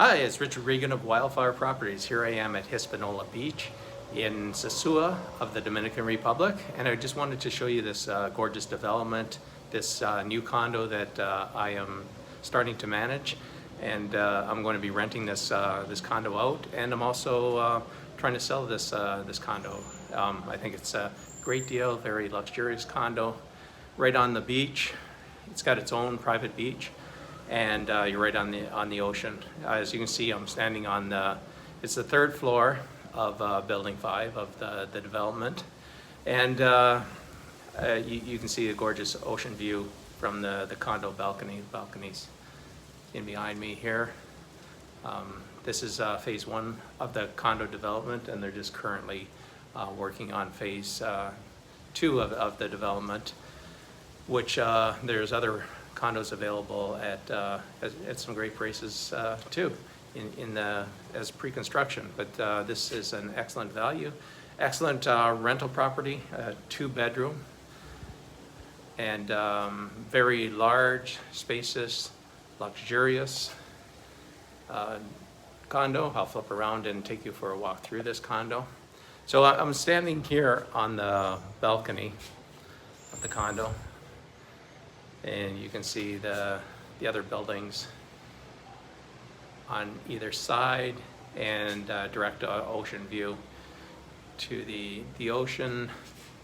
Hi, it's Richard Regan of Wildflower Properties. Here I am at Hispaniola Beach in Sosua of the Dominican Republic, and I just wanted to show you this gorgeous development, this new condo that I am starting to manage, and I'm going to be renting this this condo out, and I'm also trying to sell this this condo. I think it's a great deal, very luxurious condo, right on the beach. It's got its own private beach, and you're right on the ocean. As you can see, I'm standing on it's the third floor of building 5 of the development, and you can see a gorgeous ocean view from the condo balconies in behind me here. This is phase 1 of the condo development, and they're just currently working on phase 2 of the development, which there's other condos available at some great prices too as pre-construction, but this is an excellent value, excellent rental property, 2-bedroom, and very large, spacious, luxurious condo. I'll flip around and take you for a walk through this condo. So I'm standing here on the balcony of the condo, and you can see the other buildings on either side, and direct ocean view to the ocean,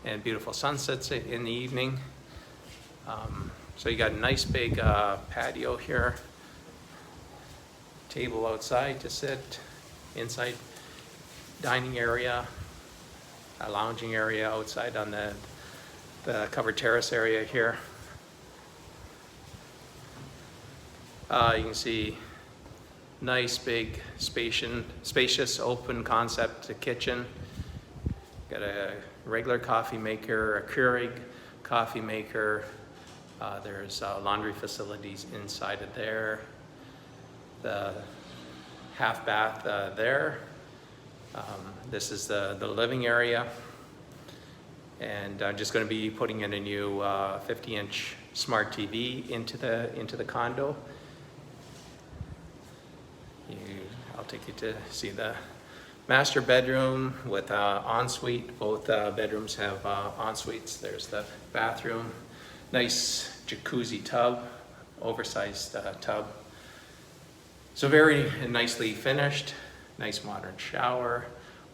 and beautiful sunsets in the evening. So you got a nice big patio here, table outside to sit, inside dining area, a lounging area outside on the covered terrace area here. You can see nice big spacious open concept kitchen. Got a regular coffee maker, a Keurig coffee maker. There's laundry facilities inside of there. The half bath there. This is the living area, and I'm just going to be putting in a new 50-inch smart TV into the condo. I'll take you to see the master bedroom with ensuite. Both bedrooms have en-suites. There's the bathroom, nice jacuzzi tub, oversized tub. So very nicely finished, nice modern shower,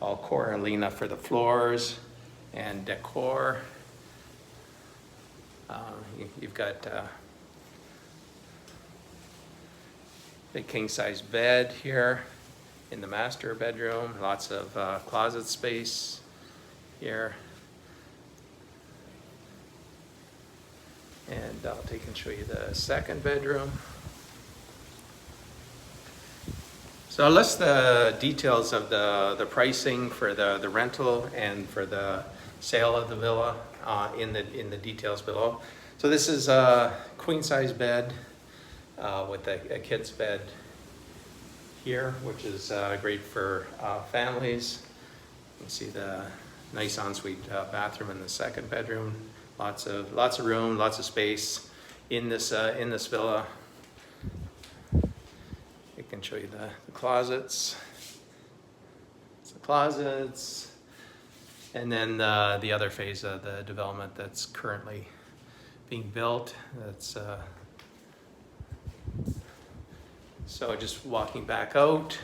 all Coralina for the floors and decor. You've got big king-size bed here in the master bedroom, lots of closet space here. And I'll take and show you the second bedroom. So I'll list the details of the pricing for the rental and for the sale of the villa in the details below. So this is a queen-size bed with a kid's bed here, which is great for families. You can see the nice ensuite bathroom in the second bedroom. Lots of room, lots of space in this villa. I can show you the closets. It's the closets, and then the other phase of the development that's currently being built. That's so just walking back out,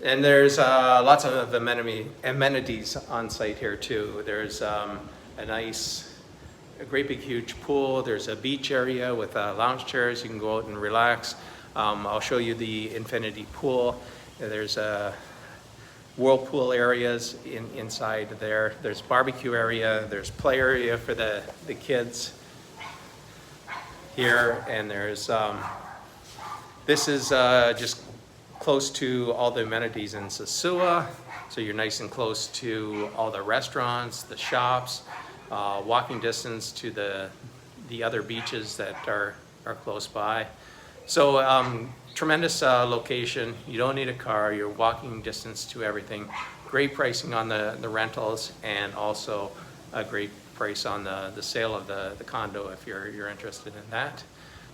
and there's lots of amenities on site here too. There's a great big huge pool. There's a beach area with lounge chairs. You can go out and relax. I'll show you the infinity pool. There's whirlpool areas inside there. There's barbecue area. There's play area for the kids here, and there's this is just close to all the amenities in Sosua, so you're nice and close to all the restaurants, the shops, walking distance to the other beaches that are close by. So tremendous location. You don't need a car. You're walking distance to everything. Great pricing on the rentals, and also a great price on the sale of the condo if you're interested in that.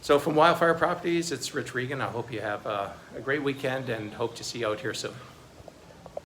So from Wildfire Properties, it's Rich Regan. I hope you have a great weekend and hope to see you out here soon.